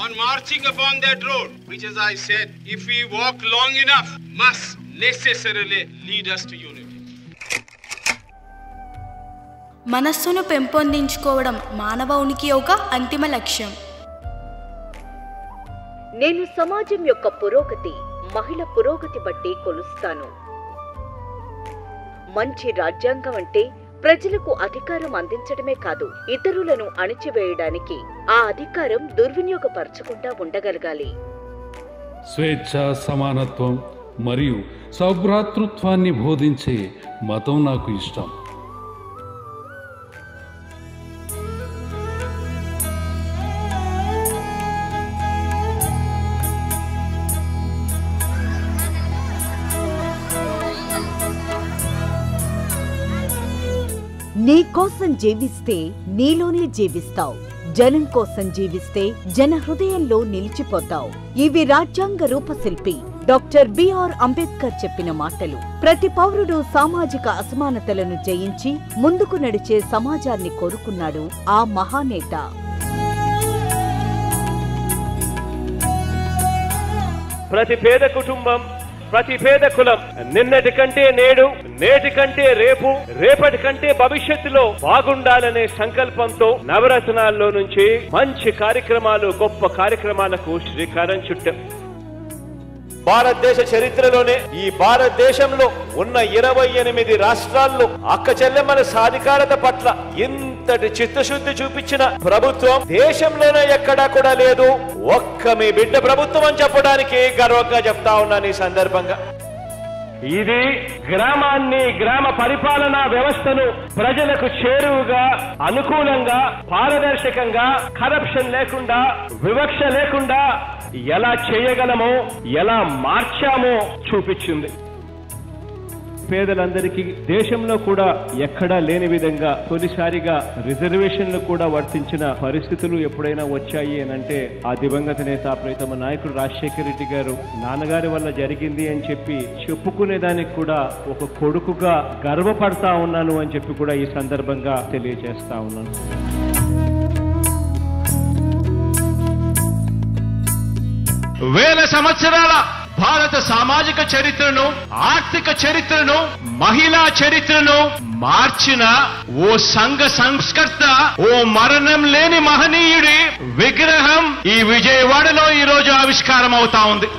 on marching upon that road, which, as I said, if we walk long enough, must necessarily lead us to unity. మనస్సును పెంపొందించుకోవడం మానవునికి ఒక అంతిమ లక్ష్యం. నేను సమాజం యొక్క పురోగతి, మహిళ పురోగతి బట్టి కొలుస్తాను. మంచి రాజ్యాంగం అంటే ప్రజలకు అధికారం అందించడమే కాదు, ఇతరులను అణిచివేయడానికి ఆ అధికారం దుర్వినియోగపరచకుండా ఉండగలగాలి. స్వేచ్ఛ, సమానత్వం మరియు సౌభ్రాతృత్వాన్ని బోధించే మతం నాకు ఇష్టం. నీ కోసం జీవిస్తే నీలోనే జీవిస్తావు, జనం కోసం జీవిస్తే జన హృదయంలో నిలిచిపోతావు. ఇవి రాజ్యాంగ రూపశిల్పి డాక్టర్ బిఆర్ అంబేద్కర్ చెప్పిన మాటలు. ప్రతి పౌరుడు సామాజిక అసమానతలను జయించి ముందుకు నడిచే సమాజాన్ని కోరుకున్నాడు ఆ మహానేత. ప్రతి పేద కుటుంబం, ప్రతి పేద కులం నిన్నటి కంటే నేడు, నేటి కంటే రేపు, రేపటి కంటే భవిష్యత్తులో బాగుండాలనే సంకల్పంతో నవరత్నాల్లో నుంచి మంచి కార్యక్రమాలు, గొప్ప కార్యక్రమాలకు శ్రీకారం చుట్టాం. భారతదేశ చరిత్రలోనే ఈ భారతదేశంలో ఉన్న 28 రాష్ట్రాల్లో అక్క చెల్లెమ్మల సాధికారత పట్ల ఇంతటి చిత్తశుద్ధి చూపించిన ప్రభుత్వం దేశంలోనే ఎక్కడా కూడా లేదు. ఒక్క మీ బిడ్డ ప్రభుత్వం అని చెప్పడానికి గర్వంగా చెప్తా ఉన్నాను ఈ సందర్భంగా. ఇది గ్రామాన్ని, గ్రామ పరిపాలనా వ్యవస్థను ప్రజలకు చేరువుగా, అనుకూలంగా, పారదర్శకంగా, కరప్షన్ లేకుండా, వివక్ష లేకుండా ఎలా చేయగలమో, ఎలా మార్చామో చూపించింది. పేదలందరికీ దేశంలో కూడా ఎక్కడా లేని విధంగా తొలిసారిగా రిజర్వేషన్లు కూడా వర్తించిన పరిస్థితులు ఎప్పుడైనా వచ్చాయి అనంటే ఆ దివంగత నేత ప్రియతమ నాయకుడు రాజశేఖర రెడ్డి గారు నాన్నగారి వల్ల జరిగింది అని చెప్పి చెప్పుకునేదానికి కూడా ఒక కొడుకుగా గర్వపడతా ఉన్నాను అని చెప్పి కూడా ఈ సందర్భంగా తెలియజేస్తా ఉన్నాను. వేల సంవత్సరాల భారత సామాజిక చరిత్రను, ఆర్థిక చరిత్రను, మహిళా చరిత్రను మార్చిన ఓ సంఘ సంస్కర్త, ఓ మరణం లేని మహనీయుడి విగ్రహం ఈ విజయవాడలో ఈ రోజు ఆవిష్కారం అవుతా ఉంది.